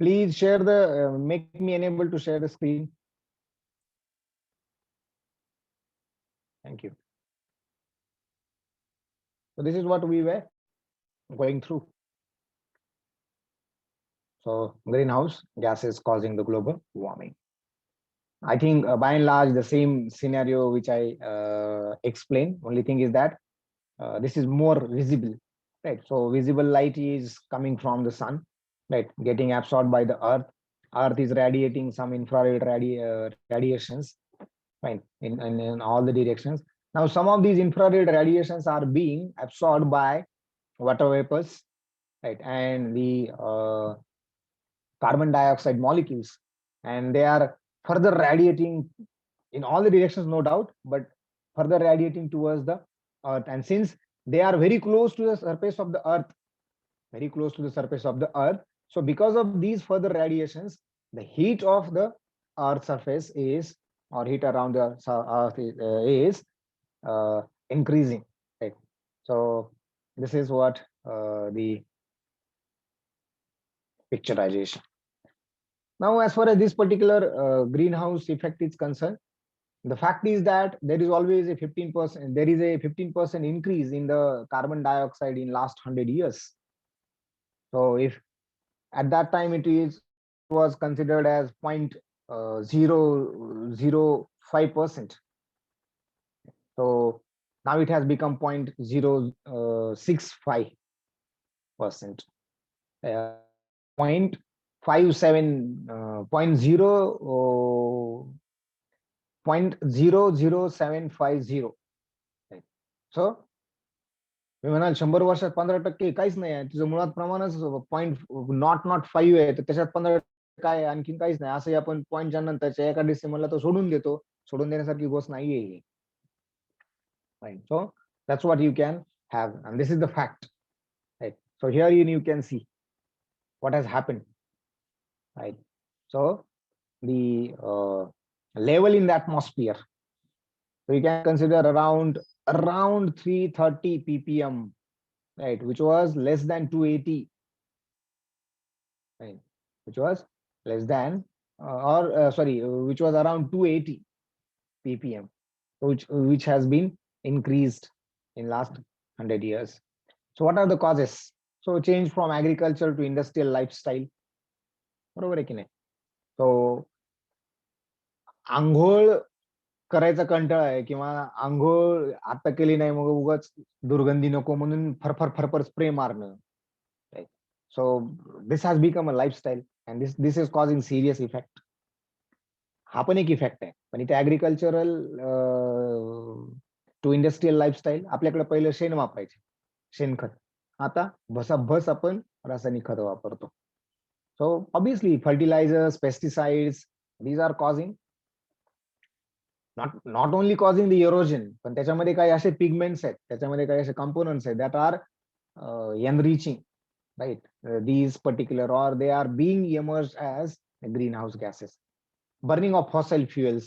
Please share the, make me enable to share the screen. Thank you. So this is what we were going through. So greenhouse gases causing the global warming. I think by and large the same scenario which I explained. Only thing is that this is more visible, right? So visible light is coming from the sun, right? Getting absorbed by the earth. Earth is radiating some infrared radiations, right? In all the directions. Now some of these infrared radiations are being absorbed by water vapors, right? And the carbon dioxide molecules, and they are further radiating in all the directions, no doubt, but further radiating towards the earth. And since they are very close to the surface of the earth, very close to the surface of the earth, so because of these further radiations, the heat of the earth surface is, or heat around the earth is increasing, right? So this is what the picturization. Now, as far as this particular greenhouse effect is concerned, the fact is that there is always a 15%, there is a 15% increase in the carbon dioxide in last 100 years. So if at that time it was considered as 0.005%. So now it has become 0.065%. 0.57, 0.00750. सो मी म्हणाल 100 वर्षात 15% काहीच नाही आहे, तुझं मुळात प्रमाणच 0.005 आहे, तर त्याच्यात 15 काय आणखीन काहीच नाही, असंही आपण पॉईंटच्या नंतरच्या एका डिसेंबरला तो सोडून देतो. सोडून देण्यासारखी गोष्ट नाहीये ही. Right. So that's what you can have, and this is the fact. Right. So here you can see what has happened. Right. So the level in the atmosphere. So you can consider around 330 ppm, right, which was less than 280, right, which was less than which was around 280 ppm, which has been increased in last 100 years. So what are the causes? So change from agriculture to industrial lifestyle. बरोबर आहे की नाही? So आंघोळ करायचा कंटाळा आहे, किंवा आंघोळ आता केली नाही मग उगाच दुर्गंधी नको म्हणून फरफर फरफर स्प्रे मारणं. So this has become a lifestyle, and this is causing serious effect. हा पण एक इफेक्ट आहे, पण इथे ऍग्रिकल्चरल टू इंडस्ट्रियल लाईफस्टाईल. आपल्याकडे पहिलं शेण वापरायचे, शेणखत. आता भसाभस आपण रासायनिक खत वापरतो. So obviously fertilisers, pesticides, these are causing not only causing the erosion, पण त्याच्यामध्ये काही असे पिगमेंट्स आहेत, त्याच्यामध्ये काही असे कंपोनंट्स आहेत that are enriching, right, these particular, or they are being emerged as greenhouse gases. Burning of fossil fuels,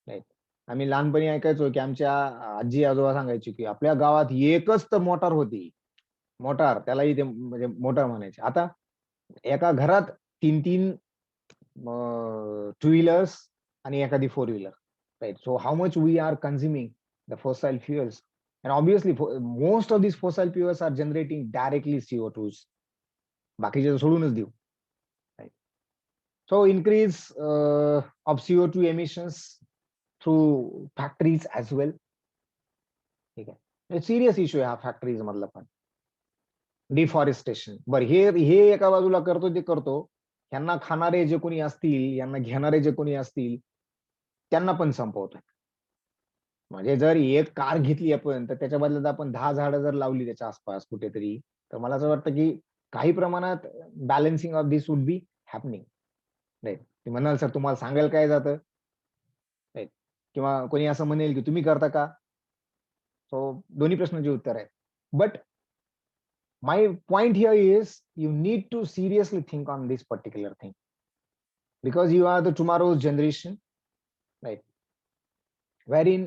right. आम्ही लहानपणी ऐकायचो की आमच्या आजी आजोबा सांगायचे की आपल्या गावात एकच तर मोटार होती, मोटार, त्यालाही ते म्हणजे मोटार म्हणायचे. आता एका घरात 3 टू व्हीलर्स आणि एखादी 4 wheeler, right? So how much we are consuming the fossil fuels, and obviously most of these fossil fuels are generating directly CO2s. बाकीचे सोडूनच देऊ, right? So increase of CO2 emissions through factories as well. ठीक आहे, serious issue आहे हा factories मधला पण. Deforestation, बरं हे एका बाजूला करतो, ते करतो, यांना खाणारे जे कोणी असतील, यांना घेणारे जे कोणी असतील, त्यांना पण संपवतोय. म्हणजे जर एक कार घेतली आपण, तर त्याच्या बदल्यात आपण 10 झाडं जर लावली त्याच्या आसपास कुठेतरी, तर मला असं वाटतं की काही प्रमाणात balancing of this would be happening, right. ते म्हणाल सर तुम्हाला सांगायला काय जातं, राईट, किंवा कोणी असं म्हणेल की तुम्ही करता का. सो दोन्ही प्रश्नाचे उत्तर आहे. But my point here is you need to seriously think on this particular thing, because you are the tomorrow's generation, right, wherein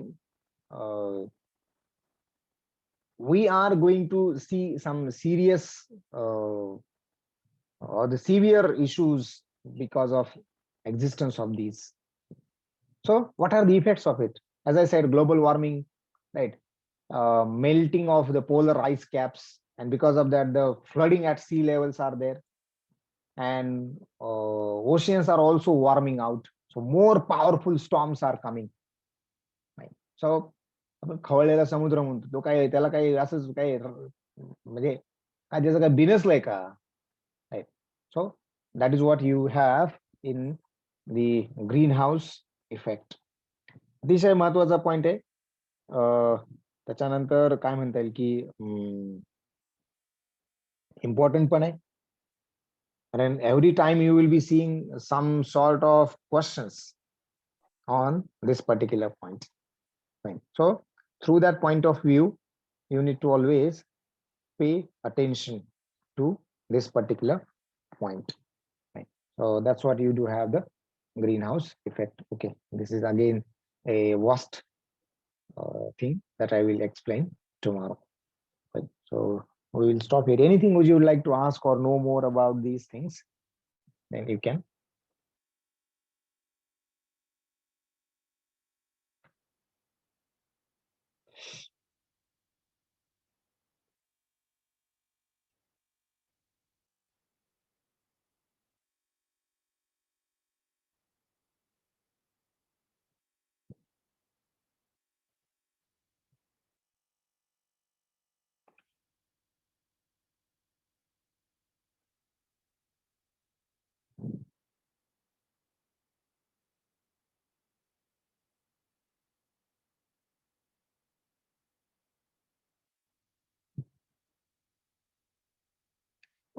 we are going to see some serious or the severe issues because of existence of these. So what are the effects of it? As I said, global warming, right? Melting of the polar ice caps, and because of that, the flooding at sea levels are there, and oceans are also warming out. So more powerful storms are coming. Right? So आपण खवळलेला समुद्र म्हणतो, तो काय त्याला काही असंच काही म्हणजे काय त्याचं काय बिनसलंय का? Right. So that is what you have in the greenhouse effect. अतिशय महत्वाचा पॉइंट आहे. त्याच्यानंतर काय म्हणता येईल की इम्पॉर्टंट पण आहे. And every time you will be seeing some sort of questions on this particular point. Fine. So through that point of view, you need to always pay attention to this particular point. Right. So that's what you do have the greenhouse effect. Okay, this is again a vast thing that I will explain tomorrow. Right. So we will stop here. Anything would you like to ask or know more about these things? Then you can.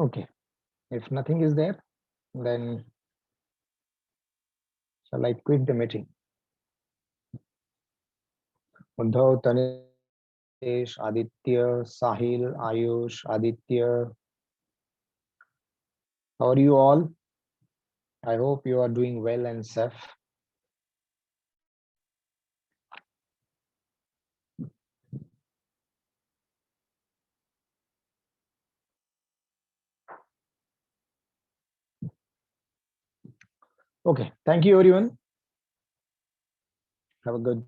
Okay. If nothing is there, then shall I quit the meeting? Uddhav, Tanesh, Aditya, Sahil, Ayush, Aditya. How are you all? I hope you are doing well and safe. Okay. Thank you, everyone. Have a good